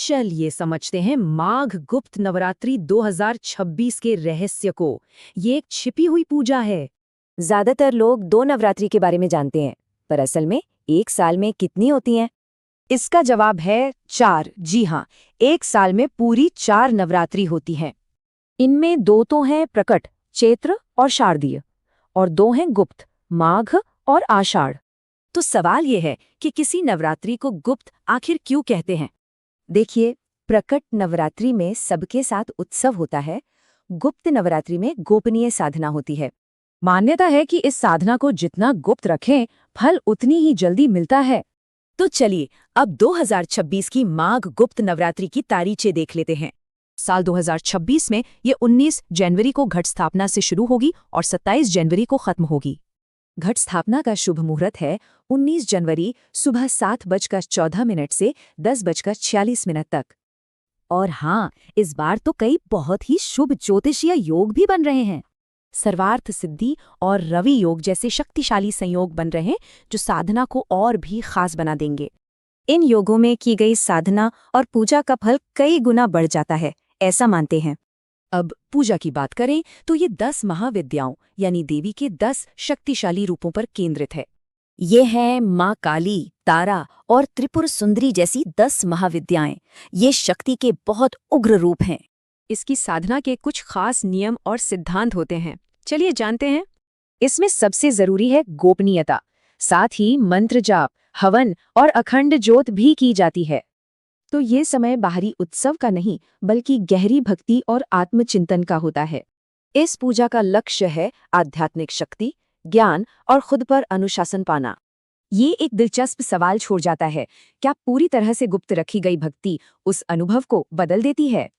चलिए समझते हैं माघ गुप्त नवरात्रि 2026 के रहस्य को। ये एक छिपी हुई पूजा है। ज्यादातर लोग 2 नवरात्रि के बारे में जानते हैं, पर असल में एक साल में कितनी होती हैं? इसका जवाब है 4। जी हाँ, एक साल में पूरी 4 नवरात्रि होती हैं। इनमें 2 तो हैं प्रकट, चैत्र और शारदीय, और 2 हैं गुप्त, माघ और आषाढ़। तो सवाल ये है कि किसी नवरात्रि को गुप्त आखिर क्यों कहते हैं? देखिए, प्रकट नवरात्रि में सबके साथ उत्सव होता है। गुप्त नवरात्रि में गोपनीय साधना होती है। मान्यता है कि इस साधना को जितना गुप्त रखें, फल उतनी ही जल्दी मिलता है। तो चलिए अब 2026 की माघ गुप्त नवरात्रि की तारीखें देख लेते हैं। साल 2026 में ये 19 जनवरी को घट स्थापना से शुरू होगी और 27 जनवरी को खत्म होगी। घट स्थापना का शुभ मुहूर्त है 19 जनवरी सुबह 7:14 से 10:46 तक। और हाँ, इस बार तो कई बहुत ही शुभ ज्योतिषीय योग भी बन रहे हैं। सर्वार्थ सिद्धि और रवि योग जैसे शक्तिशाली संयोग बन रहे हैं, जो साधना को और भी खास बना देंगे। इन योगों में की गई साधना और पूजा का फल कई गुना बढ़ जाता है, ऐसा मानते हैं। अब पूजा की बात करें तो ये 10 महाविद्याओं यानी देवी के 10 शक्तिशाली रूपों पर केंद्रित है। ये हैं माँ काली, तारा और त्रिपुर सुंदरी जैसी 10 महाविद्याएं। ये शक्ति के बहुत उग्र रूप हैं। इसकी साधना के कुछ खास नियम और सिद्धांत होते हैं। चलिए जानते हैं। इसमें सबसे जरूरी है गोपनीयता। साथ ही मंत्र जाप, हवन और अखंड ज्योत भी की जाती है। तो ये समय बाहरी उत्सव का नहीं, बल्कि गहरी भक्ति और आत्मचिंतन का होता है। इस पूजा का लक्ष्य है आध्यात्मिक शक्ति, ज्ञान और खुद पर अनुशासन पाना। ये एक दिलचस्प सवाल छोड़ जाता है, क्या पूरी तरह से गुप्त रखी गई भक्ति उस अनुभव को बदल देती है?